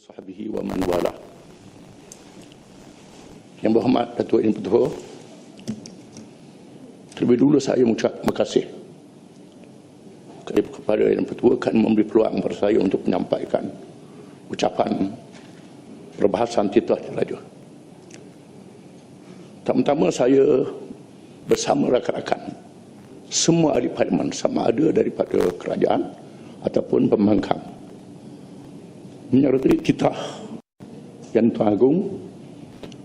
Sahbihi wa man wala. Yang berhormat Datuk Yang Pertua, terlebih dulu saya mengucap terima kasih kepada Yang Pertua kan memberi peluang kepada saya untuk menyampaikan ucapan perbahasan titah diraja. Pertama-tama saya bersama rakan-rakan semua ahli parlimen, sama ada daripada kerajaan ataupun pembangkang, menyertai titah Yang Tuan Agung,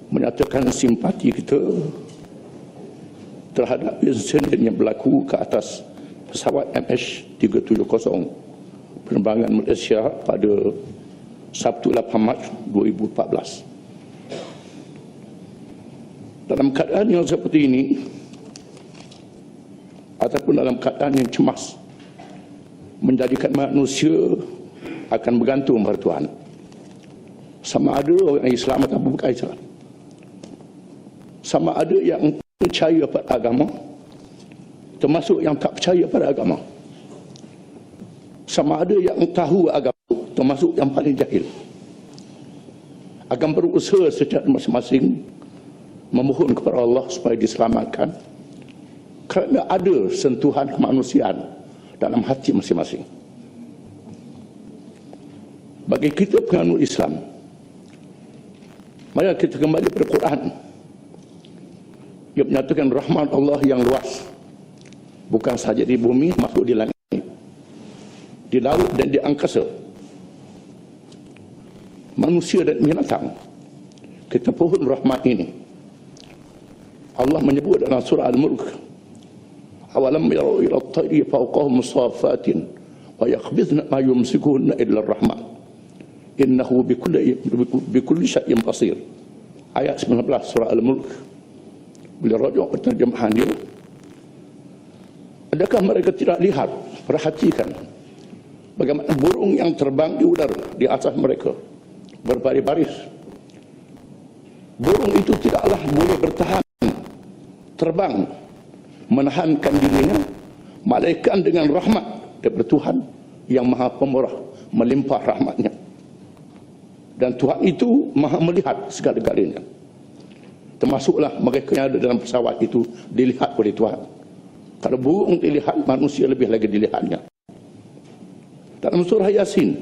menyatakan simpati kita terhadap insiden yang berlaku ke atas pesawat MH370 penerbangan Malaysia pada Sabtu 8 Mac 2014. Dalam keadaan yang seperti ini ataupun dalam keadaan yang cemas, menjadikan manusia akan bergantung pada Tuhan, sama ada orang Islam atau bukan Islam, sama ada yang percaya pada agama termasuk yang tak percaya pada agama, sama ada yang tahu agama termasuk yang paling jahil, akan berusaha secara masing-masing memohon kepada Allah supaya diselamatkan, kerana ada sentuhan kemanusiaan dalam hati masing-masing. Bagi kita penganut Islam, mari kita kembali pada Quran. Ia menyatakan rahmat Allah yang luas, bukan sahaja di bumi, masuk di langit, di laut dan di angkasa, manusia dan binatang. Kita pohon rahmat ini. Allah menyebut dalam surah Al-Mulk, awalam yarau ila at-tayri fawqahum safatin wa yaqbidna ma yumsikuhunna illa ar-rahman innahu bikulli syai'in basir. Ayat 19 surah Al-Mulk. Bila rajuk terjemahan dia, adakah mereka tidak lihat, perhatikan bagaimana burung yang terbang di udara di atas mereka berbaris-baris. Burung itu tidaklah boleh bertahan terbang, menahankan dirinya, melainkan dengan rahmat daripada Tuhan yang Maha Pemurah, melimpah rahmatnya. Dan Tuhan itu Maha melihat segala-galanya, termasuklah mereka yang ada dalam pesawat itu dilihat oleh Tuhan. Kalau burung dilihat, manusia lebih lagi dilihatnya. Dalam surah Yasin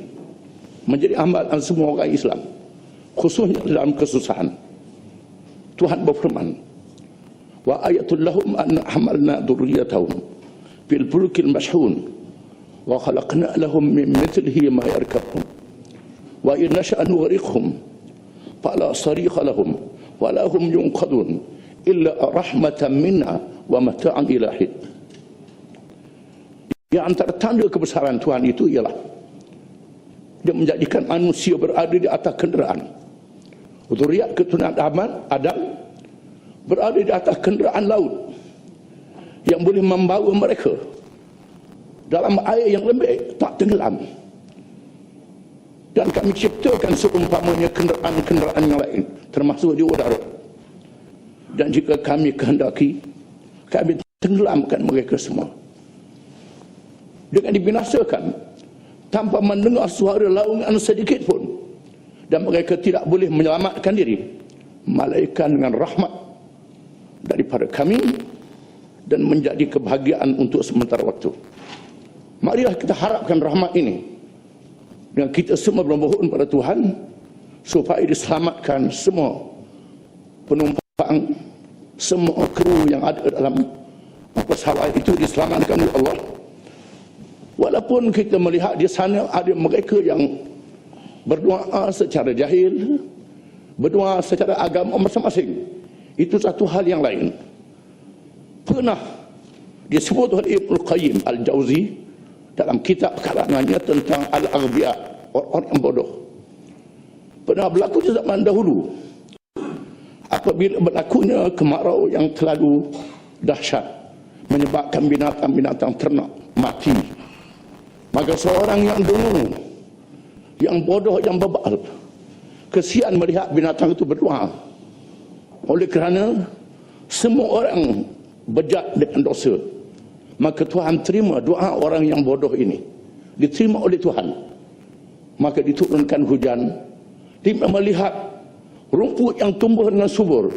menjadi amalan semua orang Islam, khususnya dalam kesusahan. Tuhan berfirman, wa ayatul lahum anna hamalna dhurriyyatahum fil fulkil mashhun wa khalaqna lahum min mithlihi ma yarkabun wa in nasha'u nughriqhum fala sarikha lahum wa la hum yunqadun illa rahmatan minna wa mata'an ila hin. Di antara tanda kebesaran Tuhan itu ialah Dia menjadikan manusia berada di atas kenderaan. Zuriat keturunan Adam berada di atas kenderaan laut yang boleh membawa mereka dalam air yang lembik, tak tenggelam. Dan kami ciptakan seumpamanya kenderaan-kenderaan yang lain, termasuk di udara. Dan jika kami kehendaki, kami tenggelamkan mereka semua dengan dibinasakan tanpa mendengar suara laungan sedikit pun, dan mereka tidak boleh menyelamatkan diri, melainkan dengan rahmat daripada kami dan menjadi kebahagiaan untuk sementara waktu. Marilah kita harapkan rahmat ini dan kita semua bermohon pada Tuhan supaya diselamatkan semua penumpang, semua kru yang ada dalam pesawat itu diselamatkan oleh Allah. Walaupun kita melihat di sana ada mereka yang berdoa secara jahil, berdoa secara agama masing-masing, itu satu hal yang lain. Pernah disebut oleh Ibnu Qayyim Al-Jauzi dalam kitab karangannya tentang Al-Aghbiya, orang yang bodoh. Pernah berlaku di zaman dahulu, apabila berlakunya kemarau yang terlalu dahsyat, menyebabkan binatang-binatang ternak mati, maka seorang yang dengar, yang bodoh, yang bebal, kesian melihat binatang itu berdoa. Oleh kerana semua orang bejat dengan dosa, maka Tuhan terima doa orang yang bodoh ini, diterima oleh Tuhan. Maka diturunkan hujan Dia melihat rumput yang tumbuh dengan subur.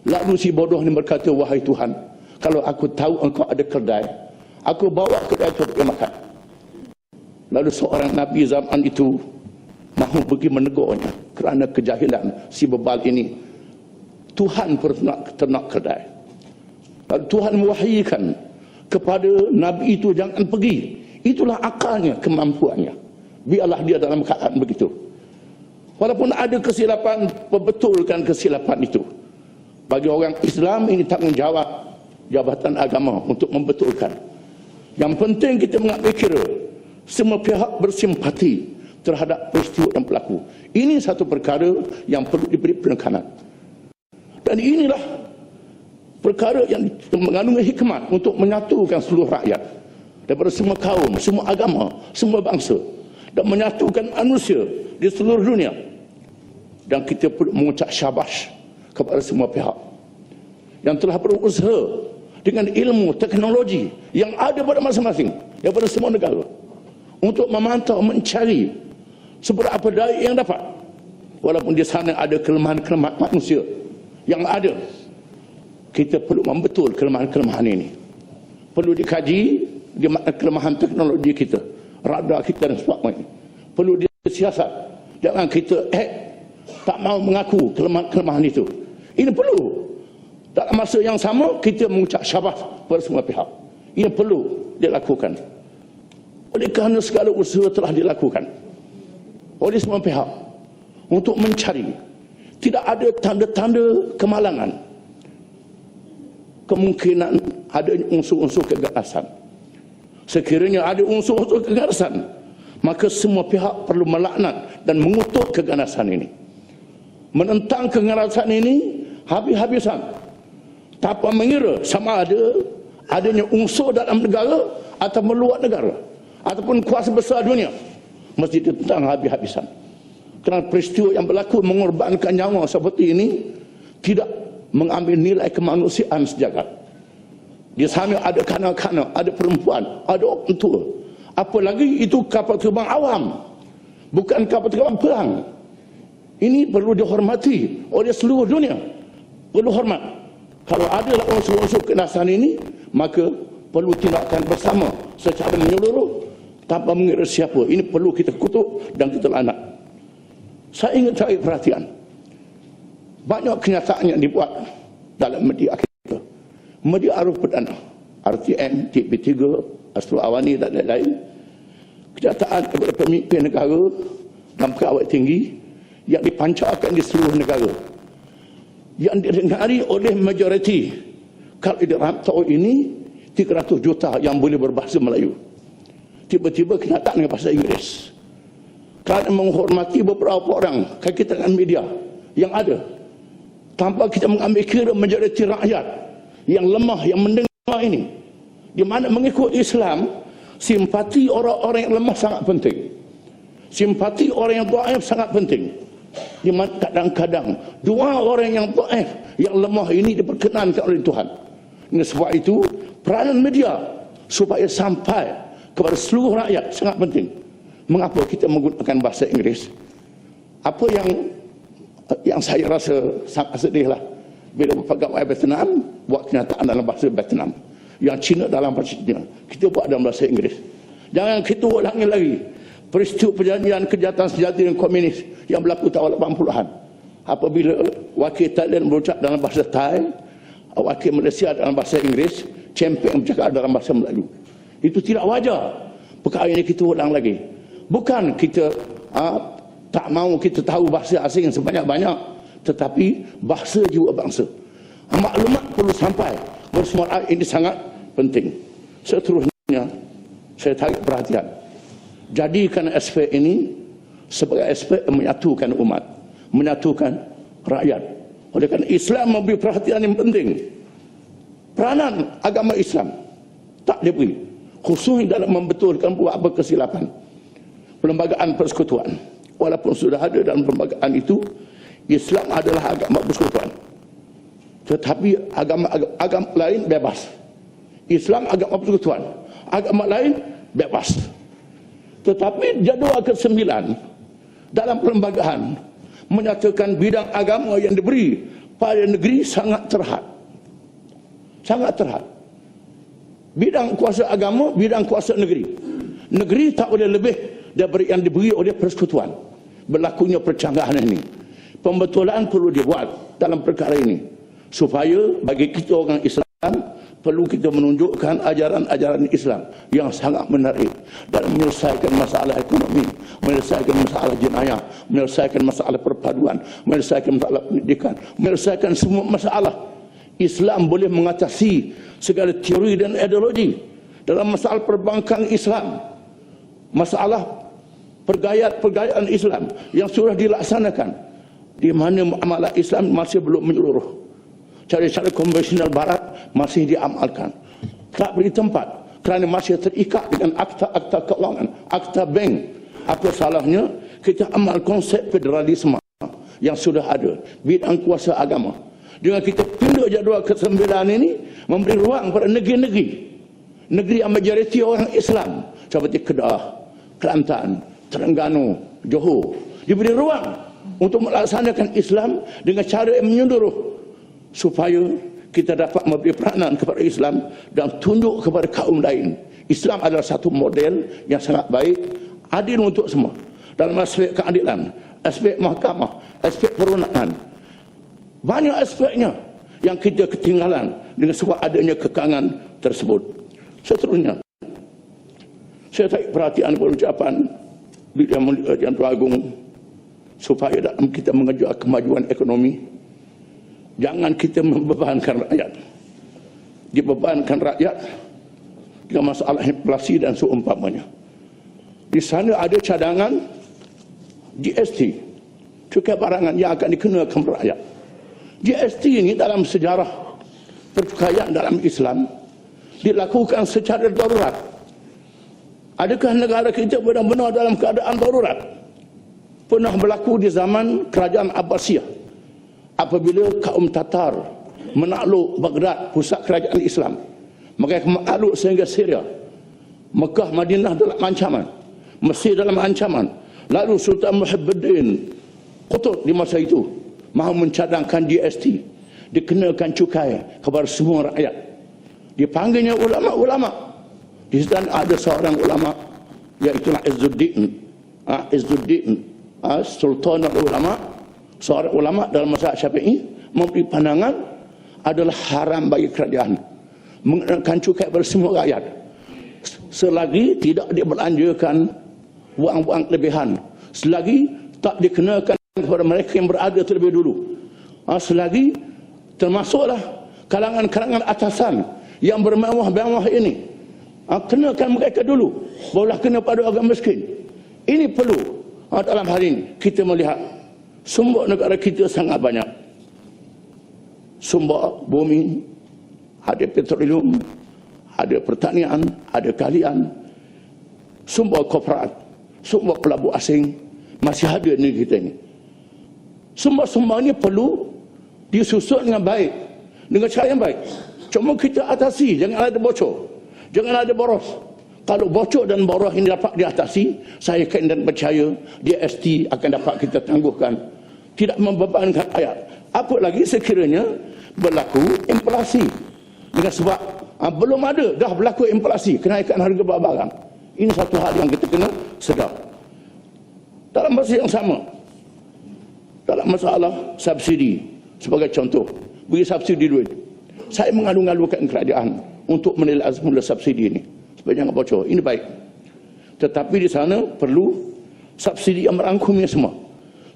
Lalu si bodoh ni berkata, wahai Tuhan, kalau aku tahu engkau ada kedai, aku bawa kedai itu dia makan. Lalu seorang Nabi zaman itu mahu pergi menegurnya kerana kejahilan si bebal ini. Tuhan ternak kedai. Lalu Tuhan mewahyikan kepada Nabi itu, jangan pergi. Itulah akalnya, kemampuannya. Biarlah dia dalam keadaan begitu. Walaupun ada kesilapan, perbetulkan kesilapan itu. Bagi orang Islam ini tanggungjawab jabatan agama untuk membetulkan. Yang penting kita mengambil kira semua pihak bersimpati terhadap peristiwa yang berlaku. Ini satu perkara yang perlu diberi penekanan. Dan inilah perkara yang mengandungi hikmat untuk menyatukan seluruh rakyat daripada semua kaum, semua agama, semua bangsa, dan menyatukan manusia di seluruh dunia. Dan kita perlu mengucap syabas kepada semua pihak yang telah berusaha dengan ilmu teknologi yang ada pada masing-masing daripada semua negara untuk memantau, mencari seberapa daya yang dapat. Walaupun di sana ada kelemahan-kelemahan manusia yang ada, kita perlu membetul kelemahan-kelemahan ini. Perlu dikaji di mana kelemahan teknologi kita, radar kita dan sebagainya. Perlu disiasat. Jangan kita tak mau mengaku kelemahan-kelemahan itu. Ini perlu. Dalam masa yang sama, kita mengucap syabas kepada semua pihak. Ini perlu dilakukan. Oleh kerana segala usaha telah dilakukan oleh semua pihak untuk mencari, tidak ada tanda-tanda kemalangan, kemungkinan adanya unsur-unsur keganasan. Sekiranya ada unsur-unsur keganasan, maka semua pihak perlu melaknat dan mengutuk keganasan ini, menentang keganasan ini habis-habisan, tanpa mengira sama ada adanya unsur dalam negara atau meluar negara ataupun kuasa besar dunia. Mesti ditentang habis-habisan. Kerana peristiwa yang berlaku mengorbankan nyawa seperti ini tidak mengambil nilai kemanusiaan sejagat. Di sana ada kanak-kanak, ada perempuan, ada orang tua. Apalagi itu kapal terbang awam, bukan kapal terbang perang. Ini perlu dihormati oleh seluruh dunia. Perlu hormat. Kalau ada unsur-unsur keganasan ini, maka perlu tindakan bersama secara menyeluruh tanpa mengira siapa. Ini perlu kita kutuk dan kita laknat. Saya ingin cari perhatian. Banyak kenyataan yang dibuat dalam media kita. Media arus perdana, RTM, TV3, Astro Awani dan lain-lain. Kenyataan kepada pemimpin negara dan pegawai tinggi yang dipancarkan di seluruh negara, yang didengari oleh majoriti. Kalau di rantau ini 300 juta yang boleh berbahasa Melayu, tiba-tiba kenyataan dengan bahasa Inggeris. Kerana menghormati beberapa orang kaki tangan media yang ada, tanpa kita mengambil kira majoriti rakyat yang lemah, yang mendengar ini, di mana mengikut Islam, simpati orang-orang yang lemah sangat penting, simpati orang yang dhaif sangat penting. Di mana kadang-kadang dua orang yang dhaif, yang lemah ini diperkenankan oleh Tuhan. Ini sebab itu peranan media supaya sampai kepada seluruh rakyat sangat penting. Mengapa kita menggunakan bahasa Inggeris? Apa yang saya rasa sangat sedih lah, bila pegawai Vietnam buat kenyataan dalam bahasa Vietnam, yang Cina dalam bahasa Cina, kita buat dalam bahasa Inggeris. Jangan kita ulangi lagi peristiwa perjanjian kejahatan sejati dan komunis yang berlaku tahun 80-an. Apabila wakil Thailand berucap dalam bahasa Thai, wakil Malaysia dalam bahasa Inggeris, champion bercakap dalam bahasa Melayu. Itu tidak wajar. Perkara ini kita ulang lagi. Bukan kita tak mahu kita tahu bahasa asing sebanyak-banyak, tetapi bahasa jiwa bangsa. Maklumat perlu sampai bersemua rakyat, ini sangat penting. Seterusnya, saya tarik perhatian. Jadikan aspek ini sebagai aspek yang menyatukan umat, menyatukan rakyat. Oleh kerana Islam memberi perhatian yang penting. Peranan agama Islam tak diberi, khususnya dalam membetulkan beberapa kesilapan. Perlembagaan persekutuan, walaupun sudah ada dalam perlembagaan itu, Islam adalah agama persekutuan. Tetapi agama lain bebas. Islam agama persekutuan, agama lain bebas. Tetapi jadual ke-9 dalam perlembagaan menyatakan bidang agama yang diberi pada negeri sangat terhad. Sangat terhad. Bidang kuasa agama, bidang kuasa negeri. Negeri tak boleh lebih daripada yang diberi oleh persekutuan. Berlakunya percanggahan ini. Pembetulan perlu dibuat dalam perkara ini. Supaya bagi kita orang Islam, perlu kita menunjukkan ajaran-ajaran Islam yang sangat menarik dalam menyelesaikan masalah ekonomi, menyelesaikan masalah jenayah, menyelesaikan masalah perpaduan, menyelesaikan masalah pendidikan, menyelesaikan semua masalah. Islam boleh mengatasi segala teori dan ideologi dalam masalah perbankan Islam, masalah pergayaan Islam yang sudah dilaksanakan, di mana muamalah Islam masih belum menyeluruh. Cara-cara konvensional barat masih diamalkan. Tak beri tempat kerana masih terikat dengan akta-akta keuangan, akta bank. Apa salahnya kita amal konsep federalisme yang sudah ada, bidang kuasa agama. Dengan kita pindah jadual ke-9 ini, memberi ruang pada negeri-negeri yang majoriti orang Islam seperti Kedah, Kelantan, Terengganu, Johor, diberi ruang untuk melaksanakan Islam dengan cara yang menyeluruh, supaya kita dapat memberi peranan kepada Islam dan tunjuk kepada kaum lain. Islam adalah satu model yang sangat baik, adil untuk semua. Dalam aspek keadilan, aspek mahkamah, aspek perundangan. Banyak aspeknya yang kita ketinggalan dengan sebab adanya kekangan tersebut. Seterusnya, saya tarik perhatian berucapan Yang Mulia Yang Agung, supaya dalam kita mengejar kemajuan ekonomi, jangan kita membebankan rakyat. Dibebankan rakyat dengan masalah inflasi dan seumpamanya. Di sana ada cadangan GST, cukai barangan yang akan dikenakan rakyat. GST ini dalam sejarah percukaian dalam Islam dilakukan secara darurat. Adakah negara kita benar-benar dalam keadaan darurat? Pernah berlaku di zaman kerajaan Abbasiyah, apabila kaum Tatar menakluk Baghdad, pusat kerajaan Islam. Mereka menakluk sehingga Syria, Mekah, Madinah dalam ancaman, Mesir dalam ancaman. Lalu Sultan Muhyiddin Qutb di masa itu mahu mencadangkan GST, dikenakan cukai kepada semua rakyat. Dipanggilnya ulama-ulama. Di sana ada seorang ulama, iaitu Izzuddin, Sultan ulama, seorang ulama dalam mazhab Syafi'i, memberi pandangan adalah haram bagi kerajaan mengenakan cukai kepada semua rakyat selagi tidak dibelanjakan wang-wang lebihan, selagi tak dikenakan kepada mereka yang berada terlebih dulu, selagi termasuklah kalangan-kalangan atasan yang bermewah-mewah ini, kenakan mereka dulu, barulah kena pada orang miskin. Ini perlu. Dalam hal ini kita melihat sumber negara kita sangat banyak. Sumber bumi, ada petroleum, ada pertanian, ada kalian, sumber korporat, sumber pelabuhan asing, masih ada negeri kita ini. Sumber-sumber ini perlu disusun dengan baik, dengan cara yang baik. Cuma kita atasi, jangan ada bocor, jangan ada boros. Kalau bocor dan boros ini dapat diatasi, saya yakin dan percaya GST akan dapat kita tangguhkan, tidak membebankan rakyat. Apa lagi sekiranya berlaku inflasi, dengan sebab belum ada, dah berlaku inflasi, kenaikan harga barang. Ini satu hal yang kita kena sedar. Dalam masa yang sama, dalam masalah subsidi, sebagai contoh, bagi subsidi duit, saya mengalu-alukan kerajaan untuk menilai semula subsidi ini supaya jangan bocor. Ini baik, tetapi di sana perlu subsidi yang merangkumnya semua.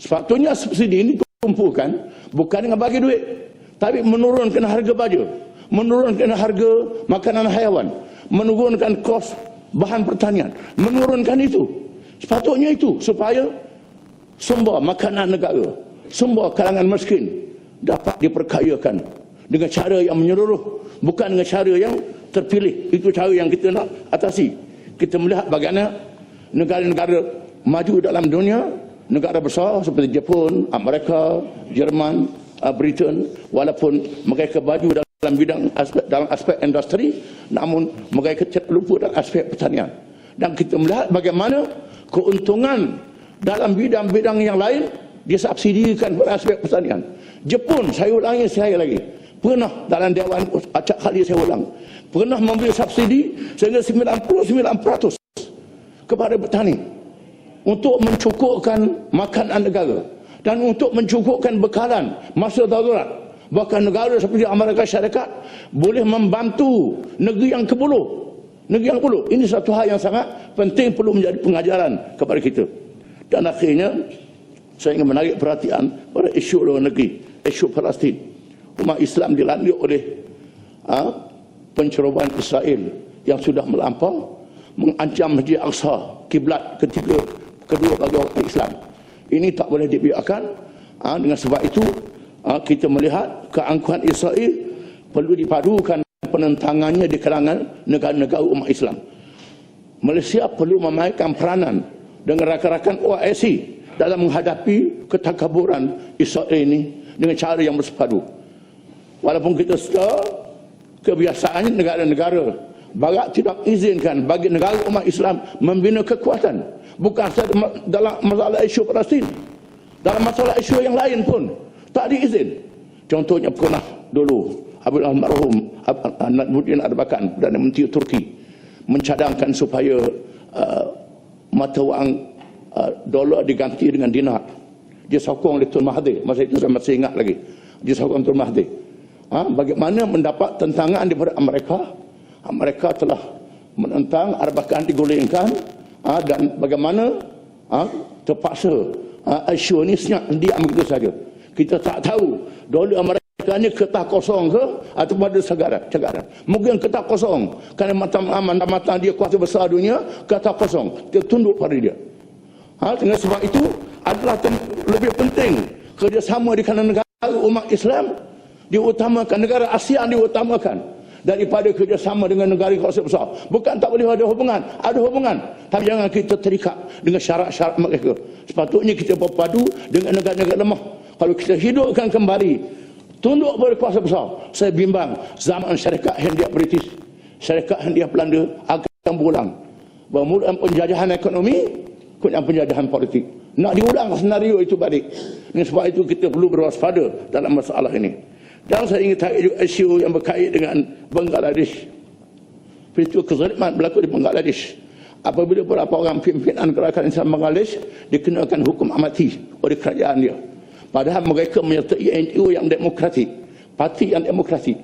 Sepatutnya subsidi ini dikumpulkan bukan dengan bagi duit, tapi menurunkan harga baju, menurunkan harga makanan haiwan, menurunkan kos bahan pertanian, menurunkan itu. Sepatutnya itu supaya sumber makanan negara, sumber kalangan miskin dapat diperkayakan dengan cara yang menyeluruh, bukan dengan cara yang terpilih. Itu cara yang kita nak atasi. Kita melihat bagaimana negara-negara maju dalam dunia, negara besar seperti Jepun, Amerika, Jerman, Britain, walaupun mereka maju dalam bidang dalam aspek industri, namun mereka terlupa dalam aspek pertanian. Dan kita melihat bagaimana keuntungan dalam bidang-bidang yang lain disubsidikan aspek pertanian. Jepun, saya ulangi sekali lagi, pernah dalam Dewan Acak Kali saya ulang, pernah memberi subsidi sehingga 99% kepada petani untuk mencukupkan makanan negara dan untuk mencukupkan bekalan masa darurat. Bahkan negara seperti Amerika Syarikat boleh membantu negeri yang kebuluh. Ini satu hal yang sangat penting, perlu menjadi pengajaran kepada kita. Dan akhirnya saya ingin menarik perhatian pada isu luar negeri, isu Palestin. Umat Islam dilanda oleh pencerobohan Israel yang sudah melampau, mengancam Masjid Aqsa, kiblat kedua bagi orang Islam. Ini tak boleh dibiarkan. Dengan sebab itu kita melihat keangkuhan Israel perlu dipadukan penentangannya di kalangan negara-negara umat Islam. Malaysia perlu memainkan peranan dengan rakan-rakan OIC dalam menghadapi ketakaburan Israel ini dengan cara yang bersepadu. Walaupun kita sedar kebiasaan negara-negara Barat tidak izinkan bagi negara umat Islam membina kekuatan, bukan sahaja dalam masalah isu Palestin, dalam masalah isu yang lain pun tak diizin. Contohnya pernah dulu Almarhum Najmuddin Erbakan, Perdana Menteri Turki, mencadangkan supaya mata wang dolar diganti dengan dinar. Dia sokong oleh Tun Mahathir, masa itu saya masih ingat lagi, dia sokong Tun Mahathir. Bagaimana mendapat tentangan daripada Amerika? Amerika telah menentang, Erbakan digulingkan, dan bagaimana terpaksa isu ini senyap diam begitu saja. Kita tak tahu dolar Amerika ini ketah kosong ke ataupun ada cagaran. Mungkin ketah kosong kerana mata-mata dia kuasa besar dunia, ketah kosong, dia tunduk pada dia. Dengan sebab itu adalah lebih penting kerjasama di kalangan negara umat Islam diutamakan, negara ASEAN diutamakan daripada kerjasama dengan negara kuasa besar. Bukan tak boleh ada hubungan, tapi jangan kita terikat dengan syarat-syarat mereka. Sepatutnya kita berpadu dengan negara-negara lemah. Kalau kita hidupkan kembali tunduk pada kuasa besar, saya bimbang zaman syarikat Hindia British, syarikat Hindia Belanda akan berulang. Bermula penjajahan ekonomi, kemudian penjajahan politik. Nak diulang senario itu balik. Dengan sebab itu kita perlu berwaspada dalam masalah ini. Dan saya ingin tarik juga isu yang berkait dengan Bangladesh. Peristiwa kezaliman berlaku di Bangladesh apabila beberapa orang pimpinan gerakan Islam Bangladesh dikenakan hukum mati oleh kerajaan dia. Padahal mereka menyertai NGO yang demokratik, parti yang demokratik,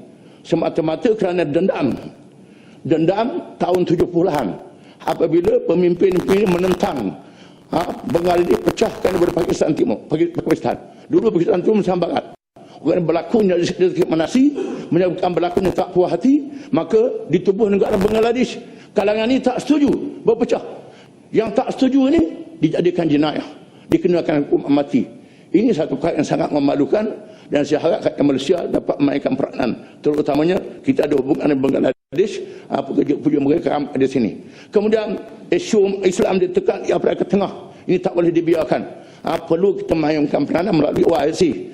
semata-mata kerana dendam tahun 70-an apabila pemimpin-pemimpin menentang Bangladesh pecahkan daripada Pakistan Timur, Pakistan. Dulu Pakistan Timur Islam Barat. Kerana berlakunya diskriminasi, menyebabkan berlakunya tak puas hati, maka di tubuh negara Bangladesh kalangan ini tak setuju, berpecah. Yang tak setuju ini dijadikan jenayah, dikenakan hukum mati. Ini satu perkara yang sangat memalukan, dan saya harap rakyat Malaysia dapat memainkan peranan, terutamanya kita ada hubungan dengan Bangladesh, pekerja-pekerja mereka di sini. Kemudian isu Islam ditekan di Afrika Tengah, ini tak boleh dibiarkan. Perlu kita memainkan peranan melalui OIC,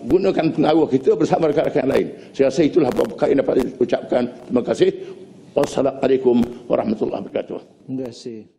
gunakan pengaruh kita bersama rakan-rakan lain. Saya rasa itulah beberapa perkara yang dapat diucapkan. Terima kasih. Wassalamualaikum warahmatullahi wabarakatuh. Terima kasih.